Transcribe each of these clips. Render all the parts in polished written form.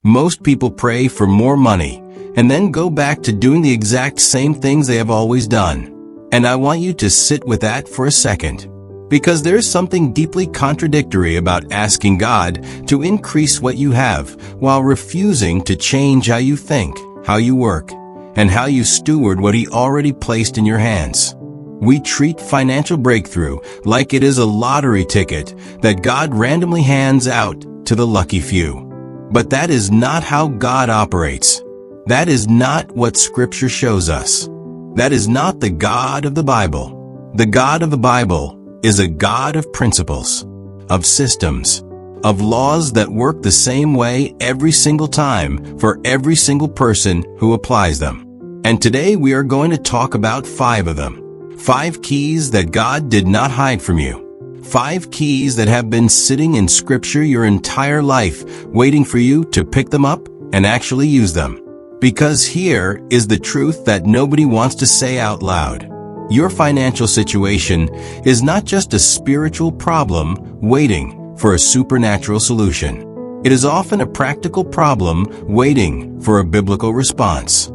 Most people pray for more money and then go back to doing the exact same things they have always done. And I want you to sit with that for a second, because there's something deeply contradictory about asking God to increase what you have while refusing to change how you think, how you work, and how you steward what He already placed in your hands. We treat financial breakthrough like it is a lottery ticket that God randomly hands out to the lucky few. But that is not how God operates. That is not what Scripture shows us. That is not the God of the Bible. The God of the Bible is a God of principles, of systems, of laws that work the same way every single time for every single person who applies them. And today we are going to talk about 5 of them. 5 keys that God did not hide from you. 5 keys that have been sitting in Scripture your entire life, waiting for you to pick them up and actually use them. Because here is the truth that nobody wants to say out loud. Your financial situation is not just a spiritual problem waiting for a supernatural solution. It is often a practical problem waiting for a biblical response.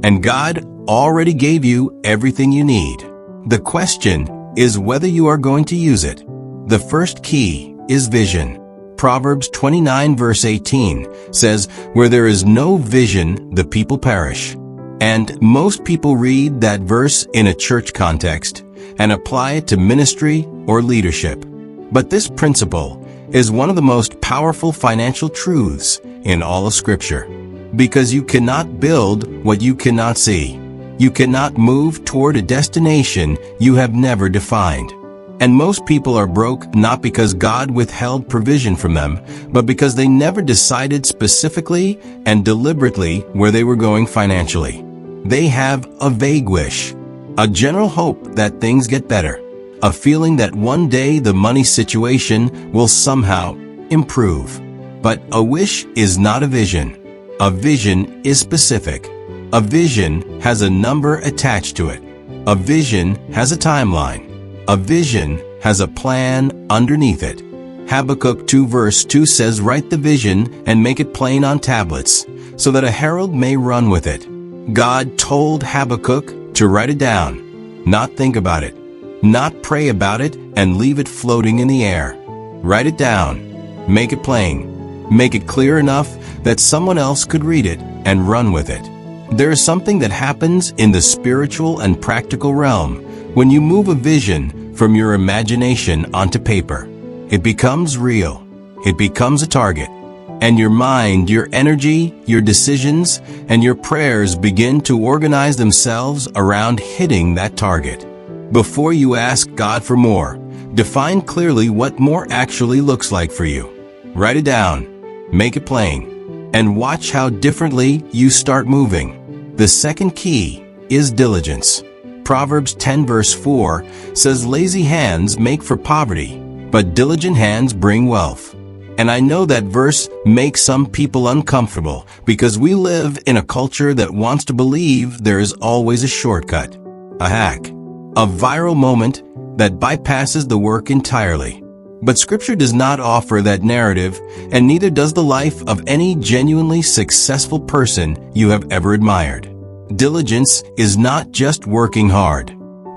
And God already gave you everything you need. The question is whether you are going to use it. The first key is vision. Proverbs 29 verse 18 says, "Where there is no vision, the people perish." And most people read that verse in a church context and apply it to ministry or leadership. But this principle is one of the most powerful financial truths in all of Scripture. Because you cannot build what you cannot see. You cannot move toward a destination you have never defined. And most people are broke not because God withheld provision from them, but because they never decided specifically and deliberately where they were going financially. They have a vague wish, a general hope that things get better, a feeling that one day the money situation will somehow improve. But a wish is not a vision. A vision is specific. A vision has a number attached to it. A vision has a timeline. A vision has a plan underneath it. Habakkuk 2 verse 2 says, "Write the vision and make it plain on tablets, so that a herald may run with it." God told Habakkuk to write it down, not think about it, not pray about it and leave it floating in the air. Write it down, make it plain, make it clear enough that someone else could read it and run with it. There is something that happens in the spiritual and practical realm when you move a vision from your imagination onto paper. It becomes real. It becomes a target. And your mind, your energy, your decisions, and your prayers begin to organize themselves around hitting that target. Before you ask God for more, define clearly what more actually looks like for you. Write it down, make it plain, and watch how differently you start moving. The second key is diligence. Proverbs 10 verse 4 says, "Lazy hands make for poverty, but diligent hands bring wealth." And I know that verse makes some people uncomfortable because we live in a culture that wants to believe there is always a shortcut, a hack, a viral moment that bypasses the work entirely. But Scripture does not offer that narrative, and neither does the life of any genuinely successful person you have ever admired. Diligence is not just working hard.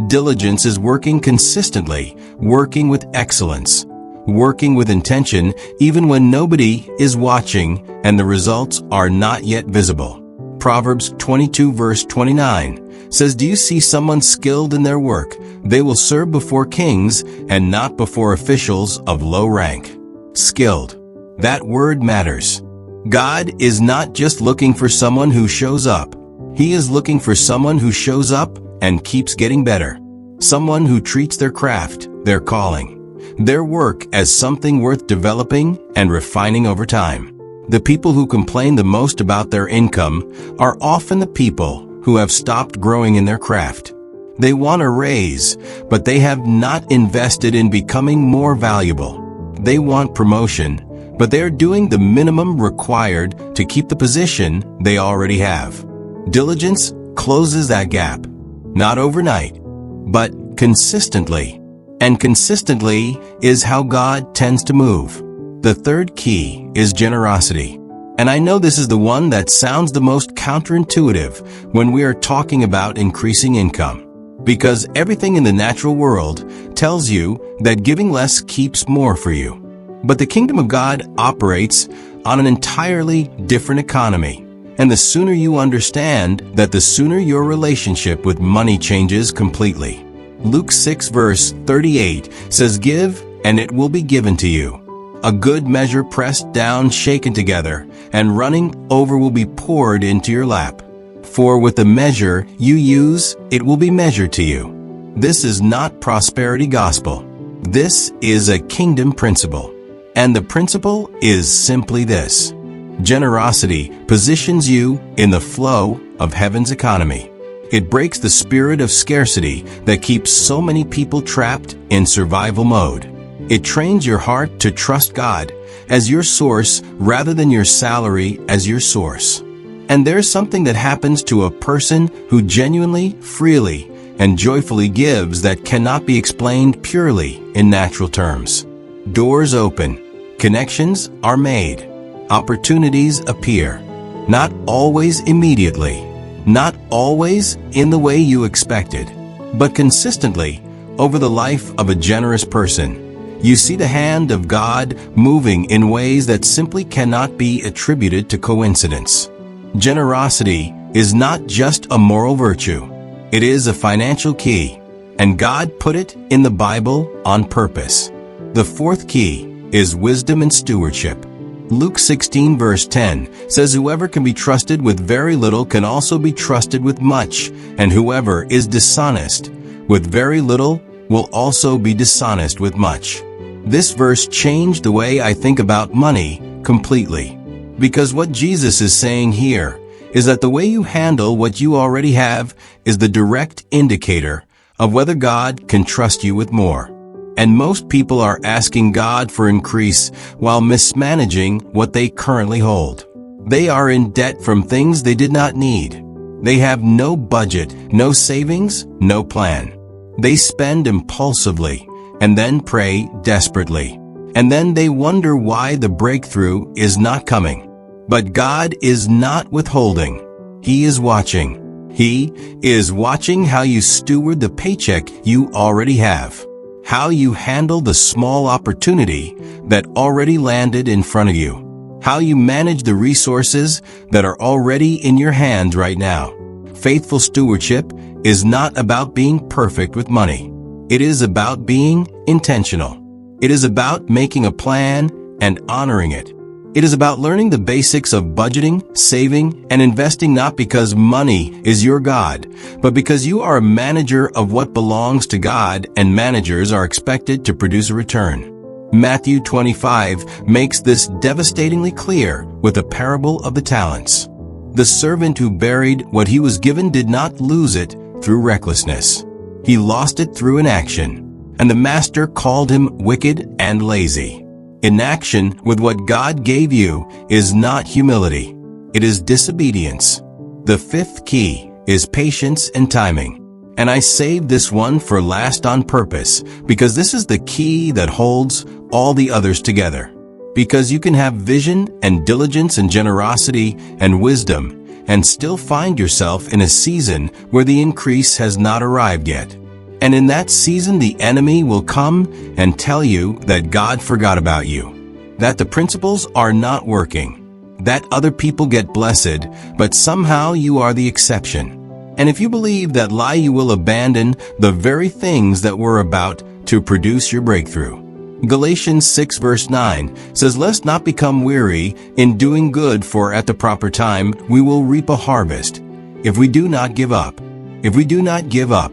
Diligence is working consistently, working with excellence, working with intention even when nobody is watching and the results are not yet visible. Proverbs 22 verse 29 says, "Do you see someone skilled in their work? They will serve before kings and not before officials of low rank." Skilled. That word matters. God is not just looking for someone who shows up. He is looking for someone who shows up and keeps getting better. Someone who treats their craft, their calling, their work as something worth developing and refining over time. The people who complain the most about their income are often the people who have stopped growing in their craft. They want a raise, but they have not invested in becoming more valuable. They want promotion, but they are doing the minimum required to keep the position they already have. Diligence closes that gap, not overnight, but consistently. And consistently is how God tends to move. The third key is generosity. And I know this is the one that sounds the most counterintuitive when we are talking about increasing income. Because everything in the natural world tells you that giving less keeps more for you. But the kingdom of God operates on an entirely different economy. And the sooner you understand that, the sooner your relationship with money changes completely. Luke 6 verse 38 says, "Give, and it will be given to you. A good measure pressed down, shaken together, and running over will be poured into your lap. For with the measure you use, it will be measured to you." This is not prosperity gospel. This is a kingdom principle. And the principle is simply this: generosity positions you in the flow of heaven's economy. It breaks the spirit of scarcity that keeps so many people trapped in survival mode. It trains your heart to trust God as your source rather than your salary as your source. And there's something that happens to a person who genuinely, freely, and joyfully gives that cannot be explained purely in natural terms. Doors open, connections are made, opportunities appear. Not always immediately, not always in the way you expected, but consistently over the life of a generous person. You see the hand of God moving in ways that simply cannot be attributed to coincidence. Generosity is not just a moral virtue. It is a financial key, and God put it in the Bible on purpose. The fourth key is wisdom and stewardship. Luke 16 verse 10 says, "Whoever can be trusted with very little can also be trusted with much, and whoever is dishonest with very little will also be dishonest with much." This verse changed the way I think about money completely. Because what Jesus is saying here is that the way you handle what you already have is the direct indicator of whether God can trust you with more. And most people are asking God for increase while mismanaging what they currently hold. They are in debt from things they did not need. They have no budget, no savings, no plan. They spend impulsively and then pray desperately. And then they wonder why the breakthrough is not coming. But God is not withholding. He is watching. He is watching how you steward the paycheck you already have, how you handle the small opportunity that already landed in front of you, how you manage the resources that are already in your hands right now. Faithful stewardship is not about being perfect with money. It is about being intentional. It is about making a plan and honoring it. It is about learning the basics of budgeting, saving, and investing, not because money is your God, but because you are a manager of what belongs to God, and managers are expected to produce a return. Matthew 25 makes this devastatingly clear with a parable of the talents. The servant who buried what he was given did not lose it through recklessness. He lost it through inaction, and the master called him wicked and lazy. Inaction with what God gave you is not humility. It is disobedience. The fifth key is patience and timing. And I saved this one for last on purpose, because this is the key that holds all the others together. Because you can have vision and diligence and generosity and wisdom and still find yourself in a season where the increase has not arrived yet. And in that season, the enemy will come and tell you that God forgot about you, that the principles are not working, that other people get blessed, but somehow you are the exception. And if you believe that lie, you will abandon the very things that were about to produce your breakthrough. Galatians 6 verse 9 says, "Let's not become weary in doing good, for at the proper time we will reap a harvest, if we do not give up." If we do not give up,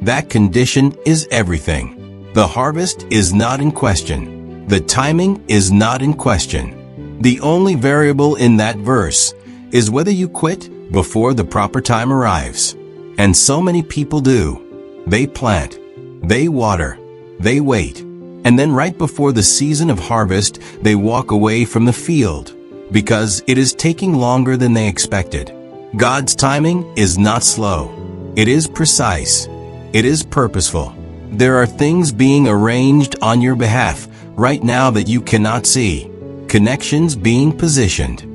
that condition is everything. The harvest is not in question. The timing is not in question. The only variable in that verse is whether you quit before the proper time arrives. And so many people do. They plant, they water, they wait, and then right before the season of harvest, they walk away from the field because it is taking longer than they expected. God's timing is not slow. It is precise. It is purposeful. There are things being arranged on your behalf right now that you cannot see. Connections being positioned.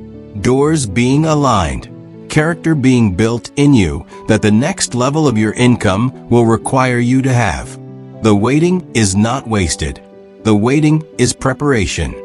doors being aligned, character being built in you that the next level of your income will require you to have. The waiting is not wasted. The waiting is preparation.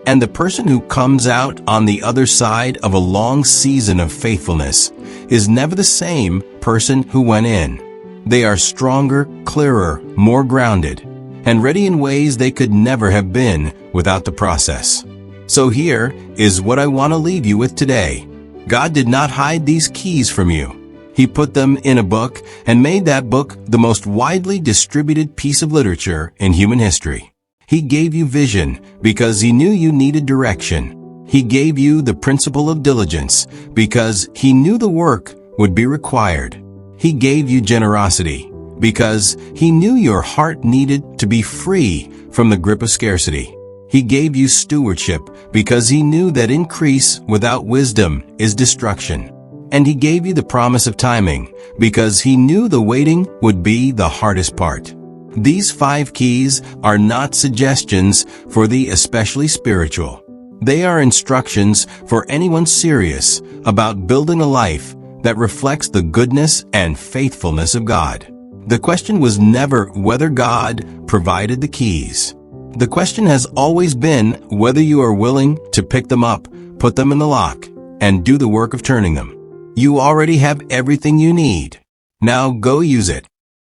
And the person who comes out on the other side of a long season of faithfulness is never the same person who went in. They are stronger, clearer, more grounded, and ready in ways they could never have been without the process. So here is what I want to leave you with today. God did not hide these keys from you. He put them in a book and made that book the most widely distributed piece of literature in human history. He gave you vision because he knew you needed direction. He gave you the principle of diligence because he knew the work would be required. He gave you generosity because he knew your heart needed to be free from the grip of scarcity. He gave you stewardship because he knew that increase without wisdom is destruction. And he gave you the promise of timing because he knew the waiting would be the hardest part. These 5 keys are not suggestions for the especially spiritual. They are instructions for anyone serious about building a life that reflects the goodness and faithfulness of God. The question was never whether God provided the keys. The question has always been whether you are willing to pick them up, put them in the lock, and do the work of turning them. You already have everything you need. Now go use it.